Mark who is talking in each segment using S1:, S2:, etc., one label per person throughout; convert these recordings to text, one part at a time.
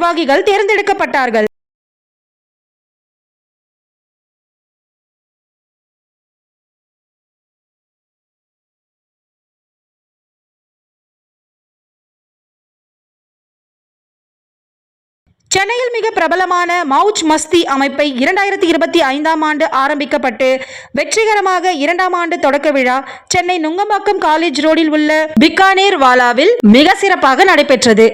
S1: நிர்வாகிகள் தேர்ந்தெடுக்கப்பட்டார்கள். சென்னையில் மிக பிரபலமான மவுஜ் மஸ்தி அமைப்பை 2025ஆம் ஆண்டு ஆரம்பிக்கப்பட்டு வெற்றிகரமாக 2ஆம் ஆண்டு தொடக்க விழா சென்னை நுங்கம்பாக்கம் காலேஜ் ரோடில் உள்ள பிக்கானேர் வாலாவில் மிக சிறப்பாக நடைபெற்றது.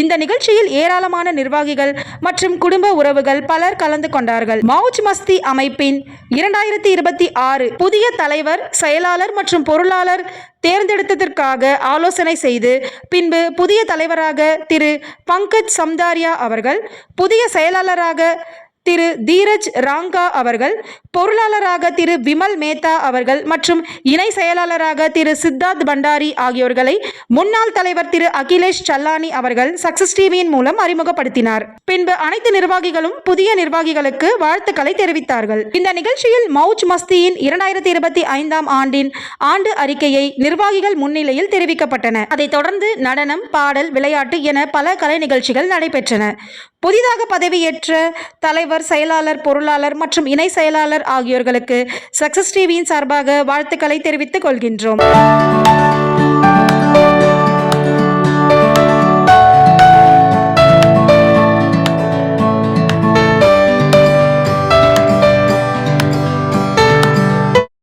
S1: இந்த நிகழ்ச்சியில் ஏராளமான நிர்வாகிகள் மற்றும் குடும்ப உறவுகள் பலர் கலந்து கொண்டார்கள். மவுஜ் மஸ்தி அமைப்பின் 2026 புதிய தலைவர், செயலாளர் மற்றும் பொருளாளர் தேர்ந்தெடுத்ததற்காக ஆலோசனை செய்து பின்பு புதிய தலைவராக திரு பங்கஜ் சம்தாரியா அவர்கள், புதிய செயலாளராக திரு தீரஜ் ராங்கா அவர்கள், பொருளாளராக திரு விமல் மேத்தா அவர்கள் மற்றும் இணை செயலாளராக திரு சித்தார்த் பண்டாரி ஆகியோர்களை முன்னாள் தலைவர் திரு அகிலேஷ் சல்லானி அவர்கள் சக்சஸ் டிவியின் மூலம் அறிமுகப்படுத்தினார். பின்பு அனைத்து நிர்வாகிகளும் புதிய நிர்வாகிகளுக்கு வாழ்த்துக்களை தெரிவித்தார்கள். இந்த நிகழ்ச்சியில் மவுஜ் மஸ்தியின் 2025ஆம் ஆண்டின் ஆண்டு அறிக்கையை நிர்வாகிகள் முன்னிலையில் தெரிவிக்கப்பட்டன. அதைத் தொடர்ந்து நடனம், பாடல், விளையாட்டு என பல கலை நிகழ்ச்சிகள் நடைபெற்றன. புதிதாக பதவியேற்ற தலைவர், செயலாளர், பொருளாளர் மற்றும் இணை செயலாளர் ஆகியோர்களுக்கு சக்சஸ் டிவியின் சார்பாக வாழ்த்துக்களை தெரிவித்துக் கொள்கின்றோம்.